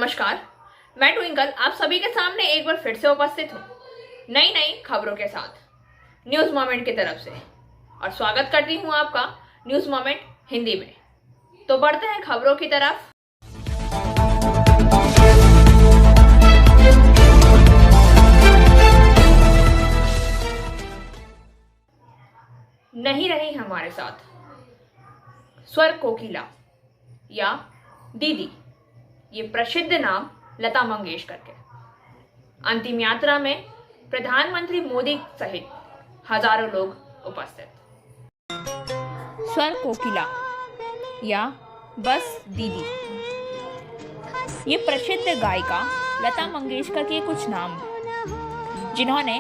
नमस्कार, मैं ट्विंकल आप सभी के सामने एक बार फिर से उपस्थित हूँ नई नई खबरों के साथ न्यूज़ मोमेंट की तरफ से। और स्वागत करती हूँ आपका न्यूज़ मोमेंट हिंदी में। तो बढ़ते हैं खबरों की तरफ। नहीं रही हमारे साथ स्वर कोकिला या दीदी, ये प्रसिद्ध नाम लता मंगेशकर के। अंतिम यात्रा में प्रधानमंत्री मोदी सहित हजारों लोग उपस्थित। स्वर कोकिला या बस दीदी, ये प्रसिद्ध गायिका लता मंगेशकर के कुछ नाम, जिन्होंने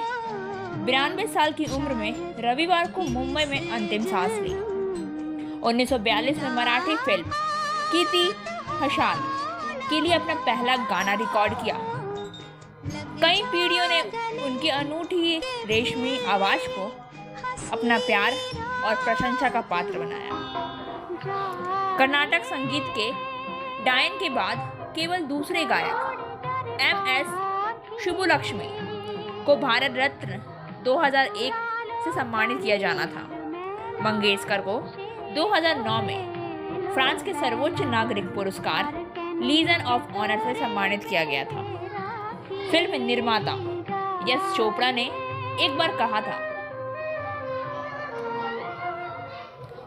92 साल की उम्र में रविवार को मुंबई में अंतिम सांस ली। 1942 में मराठी फिल्म कीर्ति हशाल के लिए अपना पहला गाना रिकॉर्ड किया। कई पीढ़ियों ने उनकी अनूठी रेशमी आवाज को अपना प्यार और प्रशंसा का पात्र बनाया। कर्नाटक संगीत के डायन के बाद केवल दूसरे गायक MS शुभलक्ष्मी को भारत रत्न 2001 से सम्मानित किया जाना था। मंगेशकर को 2009 में फ्रांस के सर्वोच्च नागरिक पुरस्कार लीजन ऑफ ऑनर से सम्मानित किया गया था। फिल्म निर्माता यश चोपड़ा ने एक बार कहा था,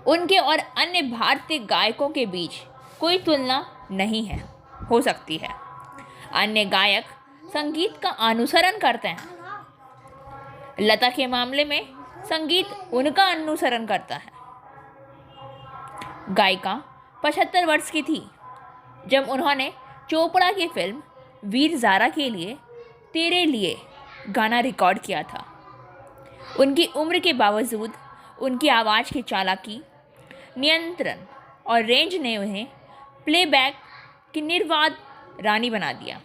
उनके और अन्य भारतीय गायकों के बीच कोई तुलना नहीं है। हो सकती है अन्य गायक संगीत का अनुसरण करते हैं, लता के मामले में संगीत उनका अनुसरण करता है। गायिका 75 वर्ष की थी जब उन्होंने चोपड़ा की फिल्म वीर ज़ारा के लिए तेरे लिए गाना रिकॉर्ड किया था। उनकी उम्र के बावजूद उनकी आवाज़ की चालाकी, नियंत्रण और रेंज ने उन्हें प्लेबैक की निर्वाद रानी बना दिया।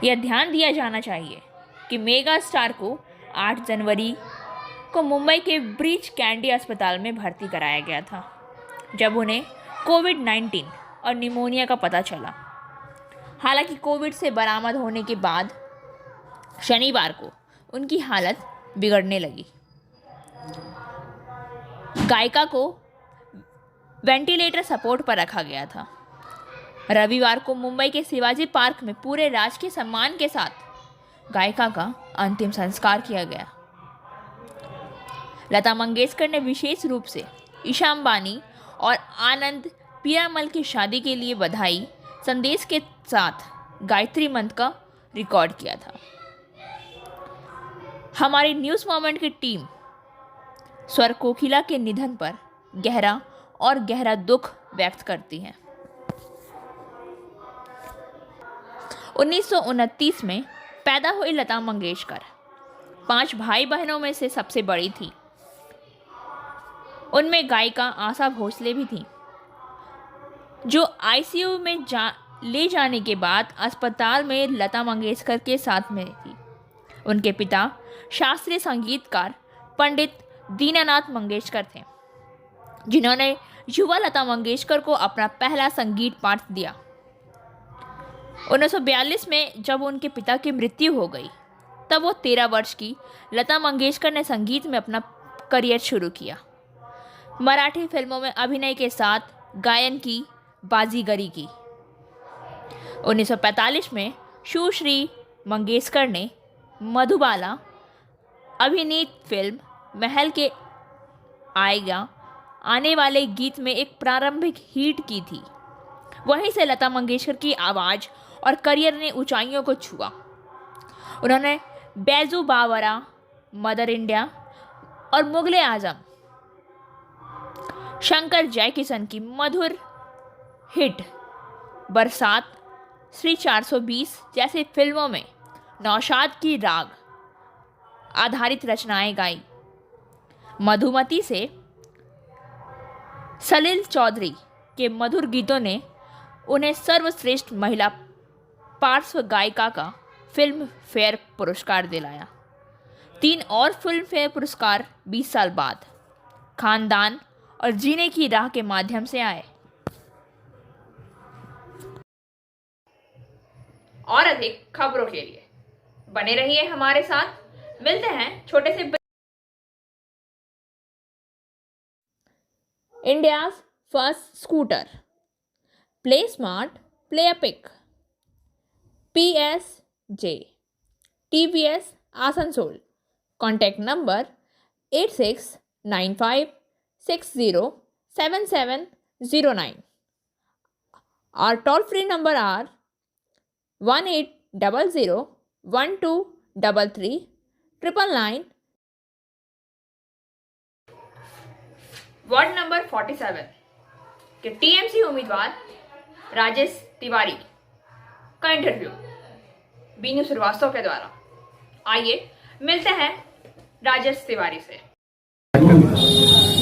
यह ध्यान दिया जाना चाहिए कि मेगा स्टार को 8 जनवरी को मुंबई के ब्रीच कैंडी अस्पताल में भर्ती कराया गया था, जब उन्हें कोविड-19 और निमोनिया का पता चला। हालांकि कोविड से बरामद होने के बाद शनिवार को उनकी हालत बिगड़ने लगी। गायिका को वेंटिलेटर सपोर्ट पर रखा गया था। रविवार को मुंबई के शिवाजी पार्क में पूरे राजकीय सम्मान के साथ गायिका का अंतिम संस्कार किया गया। लता मंगेशकर ने विशेष रूप से ईशा अंबानी और आनंद पीरामल की शादी के लिए बधाई संदेश के साथ गायत्री मंत्र का रिकॉर्ड किया था। हमारी न्यूज़ मोमेंट की टीम स्वर कोकिला के निधन पर गहरा दुख व्यक्त करती है। 1929 में पैदा हुई लता मंगेशकर 5 भाई बहनों में से सबसे बड़ी थी। उनमें गायिका आशा भोसले भी थी, जो ICU में ले जाने के बाद अस्पताल में लता मंगेशकर के साथ में थी। उनके पिता शास्त्रीय संगीतकार पंडित दीनानाथ मंगेशकर थे, जिन्होंने युवा लता मंगेशकर को अपना पहला संगीत पाठ दिया। 1942 में जब उनके पिता की मृत्यु हो गई, तब वो 13 वर्ष की लता मंगेशकर ने संगीत में अपना करियर शुरू किया। मराठी फिल्मों में अभिनय के साथ गायन की बाजीगरी की। 1945 में सुश्री मंगेशकर ने मधुबाला अभिनीत फिल्म महल के आएगा आने वाले गीत में एक प्रारंभिक हिट की थी। वहीं से लता मंगेशकर की आवाज़ और करियर ने ऊंचाइयों को छुआ। उन्होंने बैजू बावरा, मदर इंडिया और मुगले आजम, शंकर जयकिशन की मधुर हिट बरसात, श्री 420 जैसी फिल्मों में नौशाद की राग आधारित रचनाएं गाई। मधुमती से सलील चौधरी के मधुर गीतों ने उन्हें सर्वश्रेष्ठ महिला पार्श्व गायिका का फिल्म फेयर पुरस्कार दिलाया। 3 और फिल्म फेयर पुरस्कार 20 साल बाद खानदान और जीने की राह के माध्यम से आए। और अधिक खबरों के लिए बने रहिए हमारे साथ। मिलते हैं छोटे से। India's first scooter, play smart play epic, PSJ, TVS Asansol. Contact number 8695607709। Our toll-free number are 1800123399। Ward number 47 के TMC उम्मीदवार राजेश तिवारी का इंटरव्यू बीनू श्रीवास्तव के द्वारा। आइए मिलते हैं राजेश तिवारी से।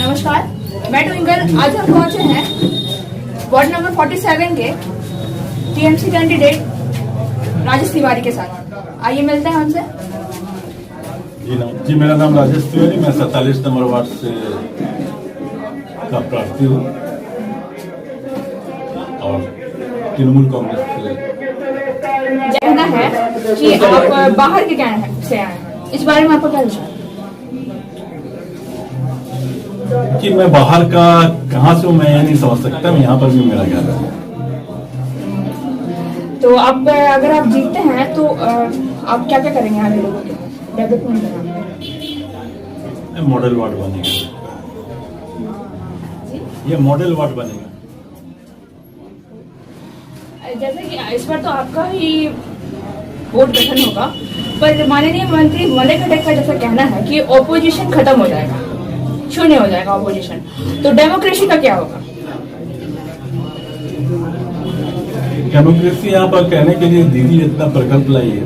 नमस्कार, मैं ट्विंकल। आज हम पहुंचे हैं वार्ड नंबर 47 के TMC कैंडिडेट राजेश तिवारी के साथ। आइए मिलते हैं उनसे। जी, मेरा नाम राजेश तिवारी, मैं 47 नंबर वार्ड से का प्रार्थी हूँ और तृणमूल कांग्रेस से। कहना है कि आप बाहर के कहना से आए हैं, इस बारे में आपको क्या विचार? कि मैं बाहर का कहाँ से हूँ मैं ये नहीं समझ सकता, मैं यहाँ पर भी मेरा घर है। तो अब अगर आप जीतते हैं तो आप क्या क्या करेंगे आगे लोगों के डेवलपमेंट में? मॉडल वार्ड बनेगा, ये मॉडल वार्ड बनेगा। जैसे कि इस बार तो आपका ही वोट गठन होगा, पर माननीय मंत्री मलिक घटक का जैसा कहना है कि ओपोजिशन खत्म हो जाएगा, शून्य हो जाएगा ओपोजिशन, तो डेमोक्रेसी का क्या होगा? डेमोक्रेसी यहाँ पर कहने के लिए दीदी इतना प्रकल्प लाई है,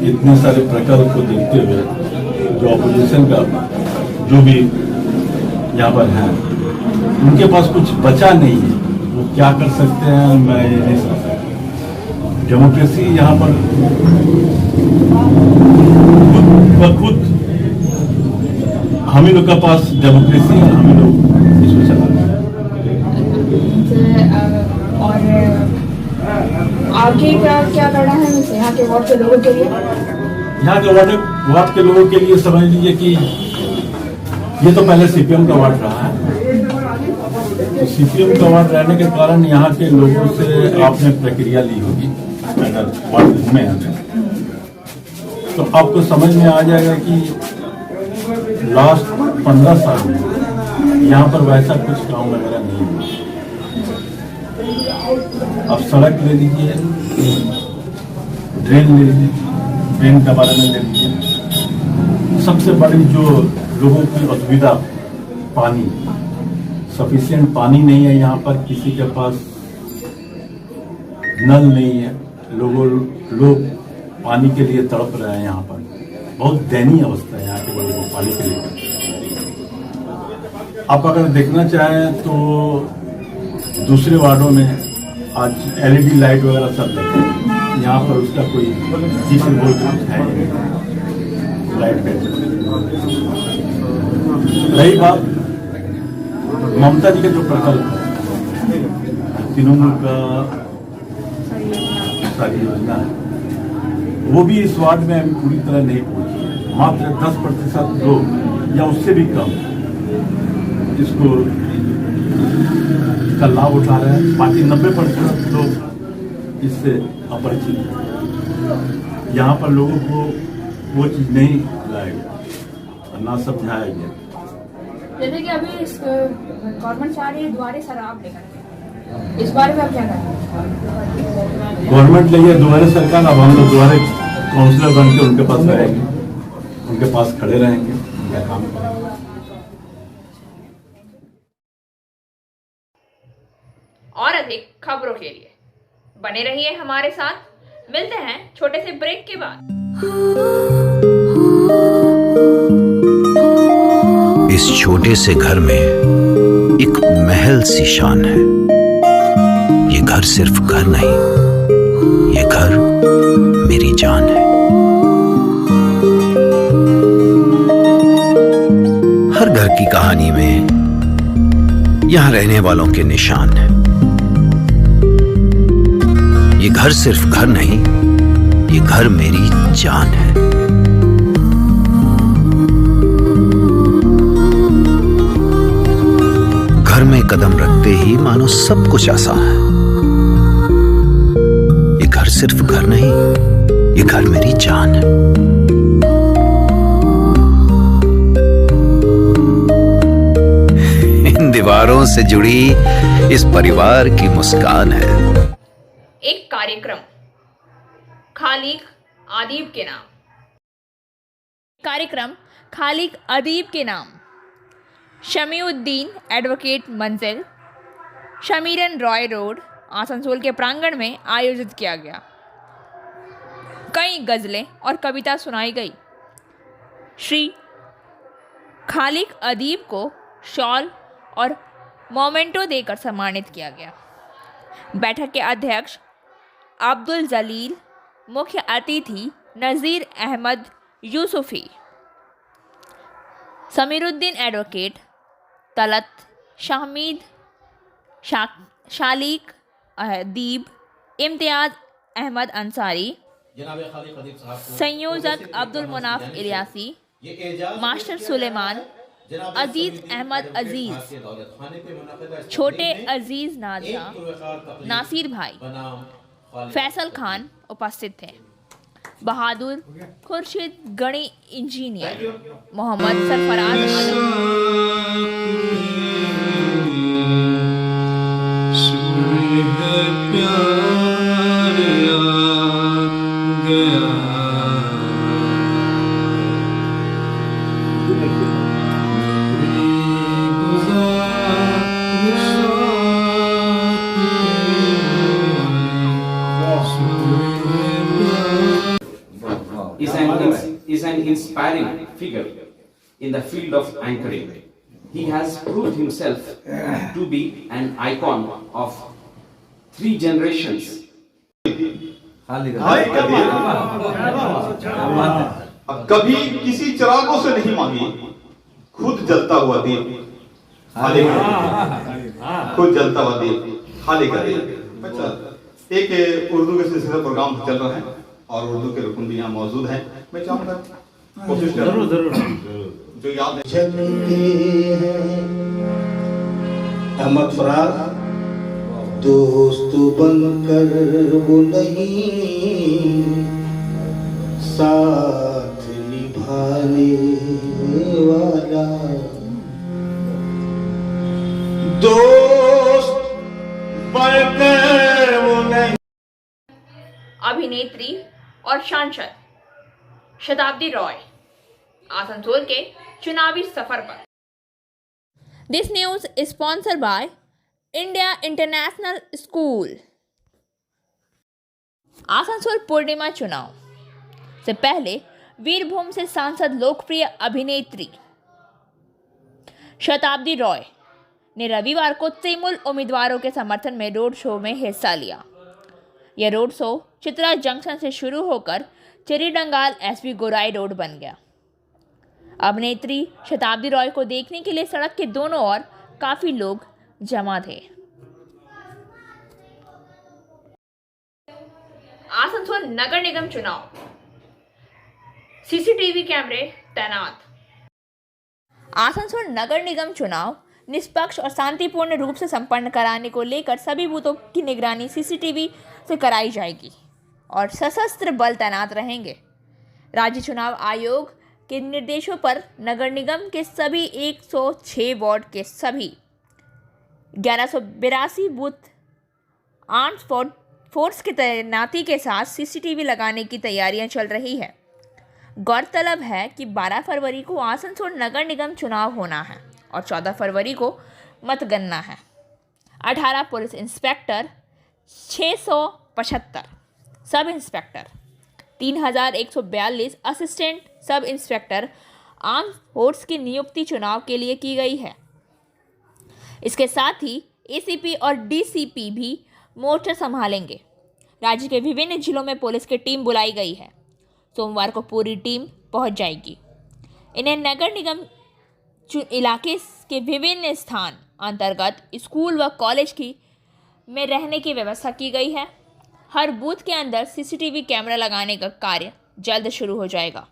इतने सारे प्रकल्प को देखते हुए जो ऑपोजिशन का जो भी यहाँ पर है उनके पास कुछ बचा नहीं है, वो क्या कर सकते हैं मैं ये नहीं समझ सकता। डेमोक्रेसी यहाँ पर खुद हम ही लोग का पास डेमोक्रेसी है, हम ही लोग इसको चलाते हैं। और आगे का क्या करना है यहाँ के वार्ड के लोगों के लिए? यहाँ के वार्ड के लोगों के लिए समझ लीजिए कि ये तो पहले CPM का वार्ड रहा है, तो CPM का वार्ड रहने के कारण यहाँ के लोगों से आपने प्रक्रिया ली होगी, अगर वार्ड घूमे हैं तो आपको समझ में आ जाएगा कि लास्ट 15 साल में यहाँ पर वैसा कुछ काम वगैरह नहीं हुआ। आप सड़क ले लीजिए, ड्रेन ले लीजिए, ड्रेन के बारे में ले लीजिए। सबसे बड़ी जो लोगों की असुविधा पानी, सफिशिएंट पानी नहीं है यहाँ पर, किसी के पास नल नहीं है, लोग पानी के लिए तड़प रहे हैं। यहाँ पर बहुत दयनीय अवस्था है यहाँ के लोगों को पानी के लिए। आप अगर देखना चाहें तो दूसरे वार्डों में आज LED लाइट वगैरह सब लगे, यहाँ पर उसका कोई जिक्र है लाइट पे। रही बात ममता जी के जो प्रकल्प है, तृणमूल का सारी योजना है, वो भी इस वार्ड में अभी पूरी तरह नहीं पहुंची है। मात्र 10% लोग या उससे भी कम इसको का लाभ उठा रहे हैं, बाकी 90% लोग इससे अपरिचित हैं। यहाँ पर लोगों को वो चीज नहीं लाया गया, ना समझाया गया। जैसे कि अभी गवर्नमेंट से आ रही है द्वारे शराब लेकर, इस बारे में आप क्या कहेंगे? गवर्नमेंट ले द्वारे सरकार, अब हम लोग द्वारे काउंसलर बन के उनके पास रहेंगे, उनके पास खड़े रहेंगे, उनका काम करेंगे। और अधिक खबरों के लिए बने रहिए हमारे साथ। मिलते हैं छोटे से ब्रेक के बाद। इस छोटे से घर में एक महल सी शान है। ये घर सिर्फ घर नहीं, ये घर मेरी जान है। हर घर की कहानी में यहाँ रहने वालों के निशान हैं। ये घर सिर्फ घर नहीं, ये घर मेरी जान है। घर में कदम रखते ही मानो सब कुछ आसान है। ये घर सिर्फ घर नहीं, ये घर मेरी जान है। इन दीवारों से जुड़ी इस परिवार की मुस्कान है। एक कार्यक्रम खालिक अदीब के नाम। कार्यक्रम खालिक अदीब के नाम शमीउद्दीन एडवोकेट मंजिल, शमीरन रॉय रोड, आसनसोल के प्रांगण में आयोजित किया गया। कई गज़लें और कविता सुनाई गई। श्री खालिक अदीब को शॉल और मोमेंटो देकर सम्मानित किया गया। बैठक के अध्यक्ष अब्दुल जलील, मुख्य अतिथि नज़ीर अहमद यूसुफी, समीरुद्दीन एडवोकेट, तलत शामिद, शालिक अदीब, इम्तियाज़ अहमद अंसारी, संयोजक अब्दुल मुनाफ इलियासी, मास्टर सुलेमान, अजीज अहमद अजीज, छोटे अजीज नाजरा, नासिर भाई, फैसल खान उपस्थित थे। Bahadur Khurshid Gani engineer, Mohammad Sarfaraz is an inspiring figure in the field of anchoring. He has proved himself to be an icon of 3 generations. कभी किसी चिरागों से नहीं मांगी, खुद जलता हुआ दीप, खुद जलता हुआ दीप, खालिक अदीब। अच्छा, एक उर्दू के सिलसिले प्रोग्राम चल रहा है और उर्दू के रुकन भी यहाँ मौजूद हैं। मैं चाहूँगा कोशिश करूँ जरूर जो याद अहमद फराज दोस्त बनकर वो नहीं, साथ निभाने वाला दोस्त बनकर वो नहीं। अभिनेत्री और सांसद शताब्दी रॉय आसनसोल के चुनावी सफर पर। This news is sponsored by India International School. Asansol Purnima चुनाव से पहले वीरभूम से सांसद लोकप्रिय अभिनेत्री शताब्दी रॉय ने रविवार को तृणमूल उम्मीदवारों के समर्थन में रोड शो में हिस्सा लिया। यह रोड शो चित्रा जंक्शन से शुरू होकर चिरीडंगाल एसवी गोराई रोड बन गया। अभिनेत्री शताब्दी रॉय को देखने के लिए सड़क के दोनों ओर काफी लोग जमा थे। आसनसोल नगर निगम चुनाव, सीसीटीवी कैमरे तैनात। आसनसोल नगर निगम चुनाव निष्पक्ष और शांतिपूर्ण रूप से संपन्न कराने को लेकर सभी बूथों की निगरानी सीसीटीवी से कराई जाएगी और सशस्त्र बल तैनात रहेंगे। राज्य चुनाव आयोग के निर्देशों पर नगर निगम के सभी 106 वार्ड के सभी 1182 बूथ आर्म्ड फोर्स की तैनाती के साथ सीसीटीवी लगाने की तैयारियां चल रही है। गौरतलब है कि 12 फरवरी को आसनसोल नगर निगम चुनाव होना है और 14 फरवरी को मतगणना है। 18 police inspector, 675 sub inspector, 3142 assistant sub inspector arm force की नियुक्ति चुनाव के लिए की गई है। इसके साथ ही एसीपी और डीसीपी भी मोर्चा संभालेंगे। राज्य के विभिन्न जिलों में पुलिस की टीम बुलाई गई है। सोमवार को पूरी टीम पहुंच जाएगी। इन्हें नगर निगम इलाके के विभिन्न स्थान अंतर्गत स्कूल व कॉलेज में रहने की व्यवस्था की गई है। हर बूथ के अंदर सीसीटीवी कैमरा लगाने का कार्य जल्द शुरू हो जाएगा।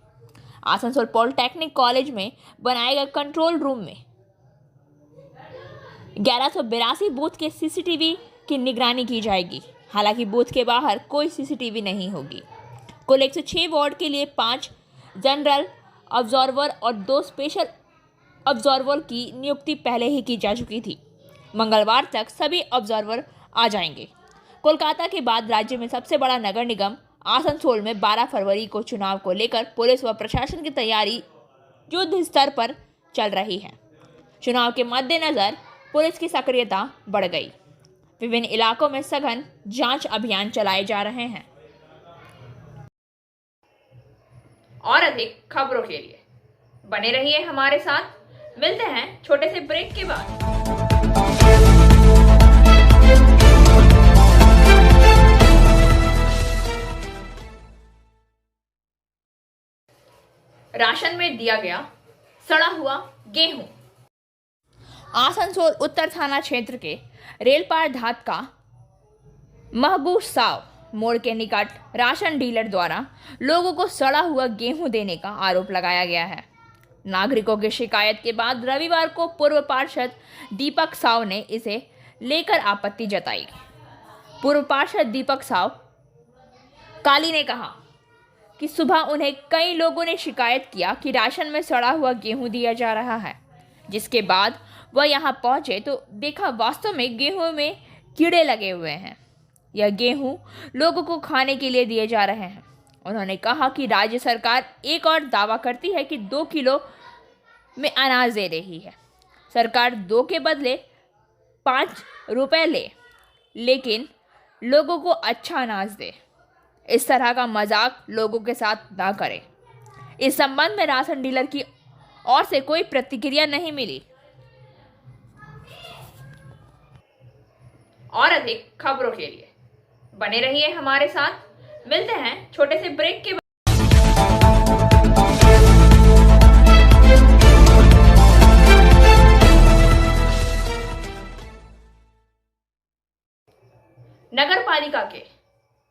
आसनसोल पॉलिटेक्निक कॉलेज में बनाए गए कंट्रोल रूम में 1182 बूथ के सीसीटीवी की निगरानी की जाएगी। हालांकि बूथ के बाहर कोई सीसीटीवी नहीं होगी। कुल 106 वार्ड के लिए 5 जनरल ऑब्जर्वर और 2 स्पेशल ऑब्जर्वर की नियुक्ति पहले ही की जा चुकी थी। मंगलवार तक सभी ऑब्जर्वर आ जाएंगे। कोलकाता के बाद राज्य में सबसे बड़ा नगर निगम आसनसोल में 12 फरवरी को चुनाव को लेकर पुलिस व प्रशासन की तैयारी युद्ध स्तर पर चल रही है। चुनाव के मद्देनजर पुलिस की सक्रियता बढ़ गई। विभिन्न इलाकों में सघन जांच अभियान चलाए जा रहे हैं। और अधिक खबरों के लिए बने रहिए हमारे साथ। मिलते हैं छोटे से ब्रेक के बाद। राशन में दिया गया सड़ा हुआ गेहूं। आसनसोल उत्तर थाना क्षेत्र के रेलपार धात का महबूब साव मोड़ के निकट राशन डीलर द्वारा लोगों को सड़ा हुआ गेहूं देने का आरोप लगाया गया है। नागरिकों की शिकायत के बाद रविवार को पूर्व पार्षद दीपक साव ने इसे लेकर आपत्ति जताई। पूर्व पार्षद दीपक साव काली ने कहा कि सुबह उन्हें कई लोगों ने शिकायत किया कि राशन में सड़ा हुआ गेहूं दिया जा रहा है। जिसके बाद वह यहां पहुंचे तो देखा वास्तव में गेहूं में कीड़े लगे हुए हैं। यह गेहूं लोगों को खाने के लिए दिए जा रहे हैं। उन्होंने कहा कि राज्य सरकार एक और दावा करती है कि 2 किलो में अनाज दे रही है। सरकार 2 के बदले 5 रुपए ले, लेकिन लोगों को अच्छा अनाज दे। इस तरह का मजाक लोगों के साथ ना करें। इस संबंध में राशन डीलर की ओर से कोई प्रतिक्रिया नहीं मिली। और अधिक खबरों के लिए बने रहिए हमारे साथ। मिलते हैं छोटे से ब्रेक के बाद। नगर पालिका के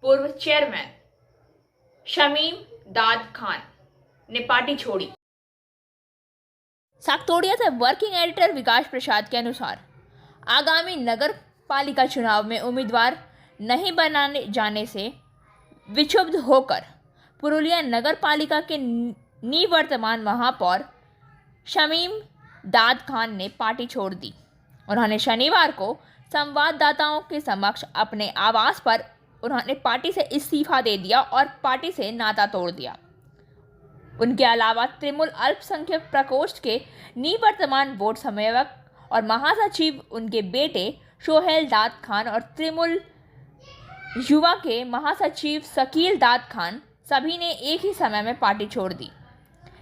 पूर्व चेयरमैन शमीम दाद खान ने पार्टी छोड़ी। साकतोड़िया से वर्किंग एडिटर विकास प्रसाद के अनुसार आगामी नगर पालिका चुनाव में उम्मीदवार नहीं बनाने जाने से विक्षुब्ध होकर पुरुलिया नगर पालिका के निवर्तमान महापौर शमीम दाद खान ने पार्टी छोड़ दी। उन्होंने शनिवार को संवाददाताओं के समक्ष अपने आवास पर उन्होंने पार्टी से इस्तीफा दे दिया और पार्टी से नाता तोड़ दिया। उनके अलावा तृणमूल अल्पसंख्यक प्रकोष्ठ के निवर्तमान बोर्ड समन्वयक और महासचिव उनके बेटे सोहेल दाद खान और तृणमूल युवा के महासचिव शकील दाद खान सभी ने एक ही समय में पार्टी छोड़ दी।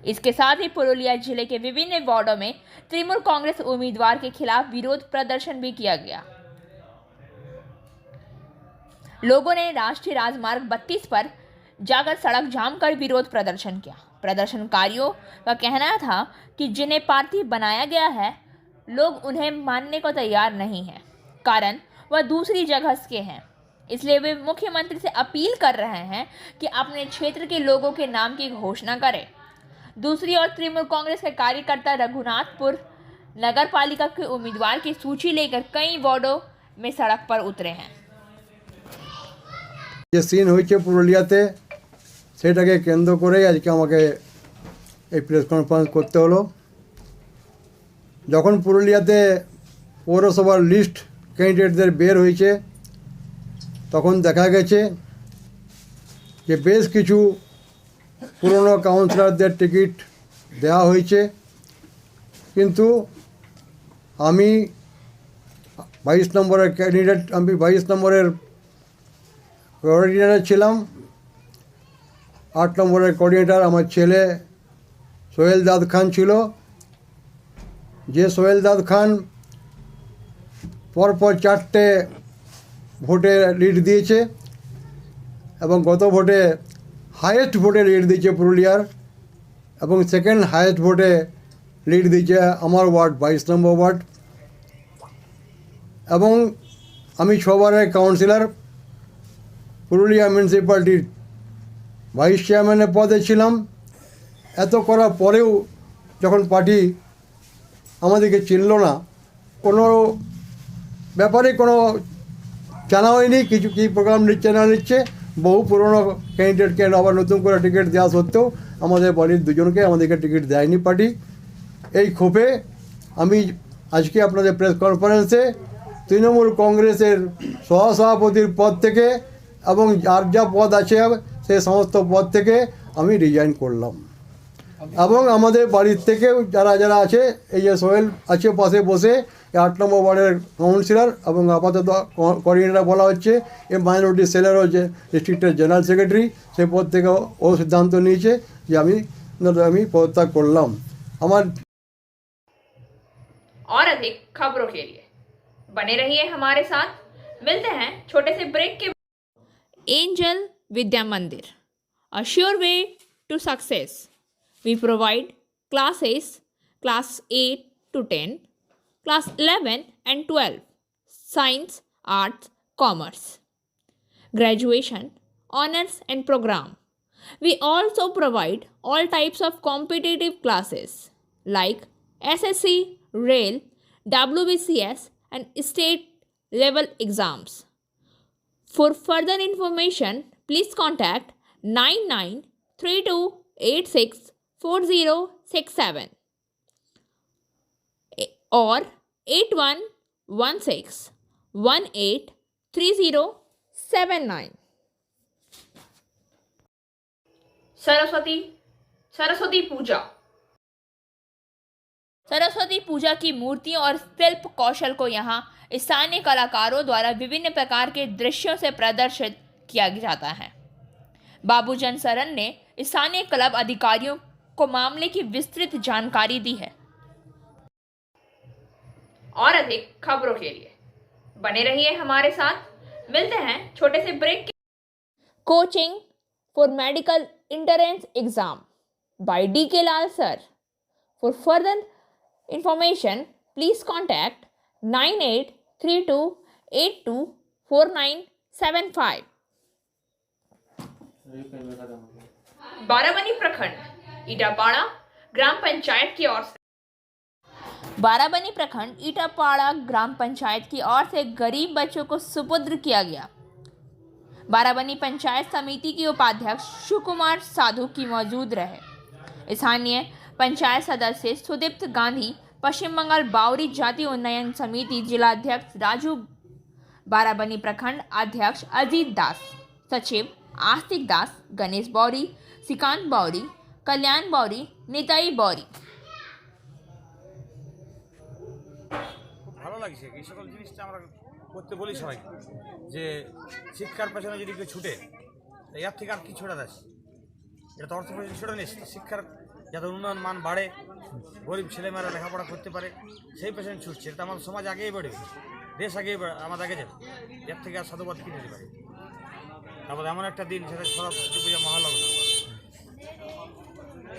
इसके साथ ही पुरुलिया जिले के विभिन्न वार्डों में तृणमूल कांग्रेस उम्मीदवार के खिलाफ विरोध प्रदर्शन भी किया गया। लोगों ने राष्ट्रीय राजमार्ग 32 पर जाकर सड़क जाम कर विरोध प्रदर्शन किया। प्रदर्शनकारियों का कहना था कि जिन्हें पार्टी बनाया गया है लोग उन्हें मानने को तैयार नहीं हैं, कारण वह दूसरी जगह के हैं। इसलिए वे मुख्यमंत्री से अपील कर रहे हैं कि अपने क्षेत्र के लोगों के नाम की घोषणा करें। दूसरी ओर तृणमूल कांग्रेस के कार्यकर्ता रघुनाथपुर नगर पालिका के उम्मीदवार की सूची लेकर कई वार्डों में सड़क पर उतरे हैं। যে সিন হয়েছে পুরুলিয়াতে সেটাকে কেন্দ্র করে আজকে আমাকে এই প্রেস কনফারেন্স করতে হলো। যখন পুরুলিয়াতে পৌরসভার লিস্ট ক্যান্ডিডেটদের বের হয়েছে তখন দেখা গেছে যে বেশ কিছু পুরনো কাউন্সিলরদের টিকিট দেওয়া হয়েছে, কিন্তু আমি 22 নম্বরের ক্যান্ডিডেট, আমি 22 নম্বরের কোঅর্ডিনেটর ছিলাম। 8 নম্বরের কোঅর্ডিনেটর আমার ছেলে সোহেল দাদ খান ছিল। যে সোহেল দাদ খান পরপর 4টে ভোটে লিড দিয়েছে এবং গত ভোটে হাইয়েস্ট ভোটে লিড দিয়েছে পুরুলিয়ার, এবং সেকেন্ড হাইয়েস্ট ভোটে লিড দিয়েছে আমার ওয়ার্ড 22 নম্বর ওয়ার্ড। এবং আমি 6 বারের কাউন্সিলর পুরুলিয়া মিউনিসিপ্যালিটির ভাইস চেয়ারম্যানের পদে ছিলাম। এত করার পরেও যখন পার্টি আমাদেরকে চিনল না, কোনো ব্যাপারে কোনো জানা হয়নি কিছু কী প্রোগ্রাম নিচ্ছে না নিচ্ছে। বহু পুরনো ক্যান্ডিডেটকে আবার নতুন করে টিকিট দেওয়া সত্ত্বেও আমাদের বাড়ির দুজনকে আমাদেরকে টিকিট দেয়নি পার্টি। এই ক্ষোভে আমি আজকে আপনাদের প্রেস কনফারেন্সে তৃণমূল কংগ্রেসের সহসভাপতির পদ থেকে এবং যার যা পদ আছে সেই সমস্ত পদ থেকে আমি রিজাইন করলাম। এবং আমাদের বাড়ির থেকেও যারা যারা আছে, এই যে সোহেল আছে পাশে বসে, 8 নম্বর ওয়ার্ডের কাউন্সিলর এবং আপাতত কোঅর্ডিনেটর বলা হচ্ছে, এই মাইনরিটি সেলের হচ্ছে ডিস্ট্রিক্টের জেনারেল সেক্রেটারি, সেই পদ থেকে ও সিদ্ধান্ত নিয়েছে যে আমি পদত্যাগ করলাম। আমার और अधिक खबरों के लिए बने रहिए हमारे साथ। मिलते हैं छोटे से ब्रेक के। Angel Vidya Mandir, a sure way to success. We provide classes class 8 to 10, class 11 and 12, science, arts, commerce, graduation, honors and program. We also provide all types of competitive classes like SSC, Rail, WBCS and state level exams. For further information, please contact 9932864067 or 8116183079. Saraswati पूजा। सरस्वती पूजा की मूर्तियों और शिल्प कौशल को यहाँ स्थानीय कलाकारों द्वारा विभिन्न प्रकार के दृश्यों से प्रदर्शित किया जाता है। बाबूजन सरन ने स्थानीय क्लब अधिकारियों को मामले की विस्तृत जानकारी दी है। और अधिक खबरों के लिए बने रहिए हमारे साथ। मिलते हैं छोटे से ब्रेक के। Coaching for medical entrance exam by D.K. Lal sir. For further information, please contact 9832824975. Barabani प्रखंड ईटापाड़ा ग्राम पंचायत की ओर से बाराबनी प्रखंड ईटापाड़ा ग्राम पंचायत की ओर से गरीब बच्चों को सुपुत्र किया गया। बाराबनी पंचायत समिति की उपाध्यक्ष शिवकुमार साधु की मौजूद रहे। स्थानीय पंचायत सदस्य सुदीप्त गांधी, पश्चिम बंगाल बावरी जाति उन्नयन समिति जिलाध्यक्ष राजू, बाराबनी प्रखंड अध्यक्ष अजीत दास, सचिव आस्तिक दास, गणेश बौरी, श्रीकांत बौरी, कल्याण बौरी, निताई बौरी। ভালো লাগছে এই সকল জিনিসটা আমরা করতে বলি সবাইকে, যে শিক্ষার পেছনে যদি কেউ ছুটে এর থেকে আর কি ছোটা যাচ্ছে, এটা তো অর্থ পেছনে ছোটা নেই, শিক্ষার যাতে উন্নয়ন মান বাড়ে, গরিব ছেলেমেয়েরা লেখাপড়া করতে পারে, সেই পেছনে ছুটছে। এটা আমাদের সমাজ আগেই বাড়বে, দেশ আগেই আমাদের আগে যাবে, এর থেকে আর সাধুবাদ কি দিতে পারে। তারপরে এমন একটা দিন সেটা সরস্বতী পূজা মহালগ্ন,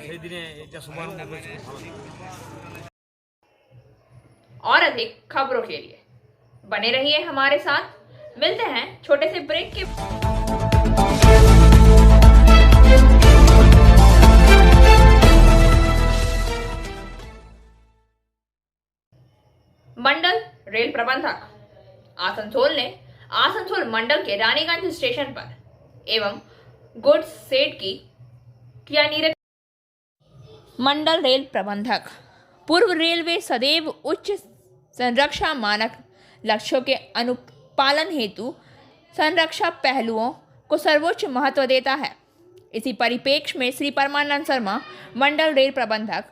সেই দিনে এটা শুভারম্ভ করেছে, খুব ভালো দিন। और अधिक खबरों के लिए बने रहिए हमारे साथ। मिलते हैं छोटे से ब्रेक के। मंडल रेल प्रबंधक आसनसोल ने आसनसोल मंडल के रानीगंज स्टेशन पर एवं गुड्स सेट की किया निरीक्षण। मंडल रेल प्रबंधक पूर्व रेलवे सदैव उच्च संरक्षा मानक लक्ष्यों के अनुपालन हेतु संरक्षा पहलुओं को सर्वोच्च महत्व देता है। इसी परिप्रेक्ष्य में श्री परमानंद शर्मा, मंडल रेल प्रबंधक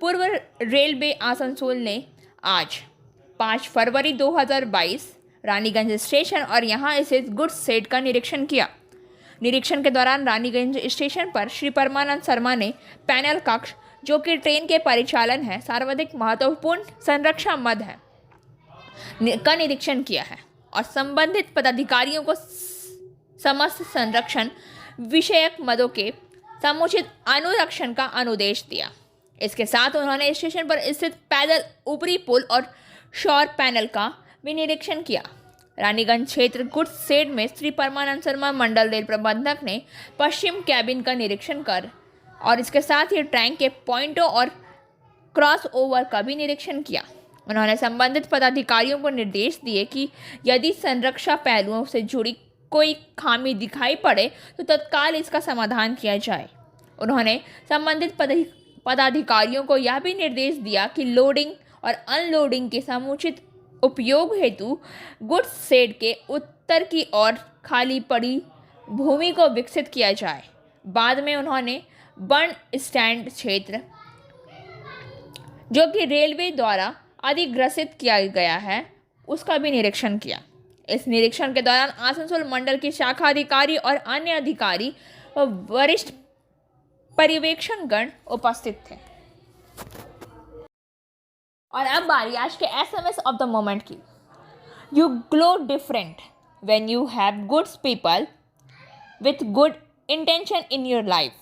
पूर्व रेलवे आसनसोल ने आज 5 फरवरी 2022 रानीगंज स्टेशन और यहां स्थित गुड्स सेट का निरीक्षण किया। निरीक्षण के दौरान रानीगंज स्टेशन पर श्री परमानंद शर्मा ने पैनल कक्ष, जो कि ट्रेन के परिचालन है, सर्वाधिक महत्वपूर्ण संरक्षा मद है, का निरीक्षण किया है और संबंधित पदाधिकारियों को समस्त संरक्षण विषयक मदों के समुचित अनुरक्षण का अनुदेश दिया। इसके साथ उन्होंने स्टेशन पर स्थित पैदल ऊपरी पुल और शॉर पैनल का भी निरीक्षण किया। रानीगंज क्षेत्र गुड्स शेड में श्री परमानंद शर्मा मंडल रेल प्रबंधक ने पश्चिम कैबिन का निरीक्षण कर और इसके साथ ही ट्रैक के पॉइंटों और क्रॉस ओवर का भी निरीक्षण किया। उन्होंने संबंधित पदाधिकारियों को निर्देश दिए कि यदि संरक्षा पहलुओं से जुड़ी कोई खामी दिखाई पड़े तो तत्काल इसका समाधान किया जाए। उन्होंने संबंधित पदाधिकारियों को यह भी निर्देश दिया कि लोडिंग और अनलोडिंग के समुचित उपयोग हेतु गुड्स शेड के उत्तर की ओर खाली पड़ी भूमि को विकसित किया जाए। बाद में उन्होंने बर्न स्टैंड क्षेत्र जो कि रेलवे द्वारा अधिग्रसित किया गया है उसका भी निरीक्षण किया। इस निरीक्षण के दौरान आसनसोल मंडल के शाखा अधिकारी और अन्य अधिकारी व वरिष्ठ पर्यवेक्षणगण उपस्थित थे। और अब बारी आज के SMS ऑफ द मोमेंट की। You glow different when you have goods people with good intention in your life.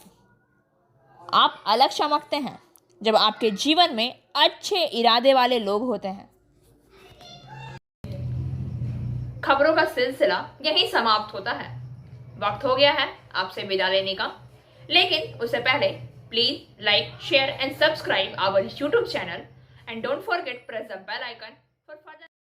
आप अलग चमकते हैं जब आपके जीवन में अच्छे इरादे वाले लोग होते हैं। खबरों का सिलसिला यहीं समाप्त होता है। वक्त हो गया है आपसे विदा लेने का, लेकिन उससे पहले please like, share and subscribe our YouTube channel and don't forget press the bell icon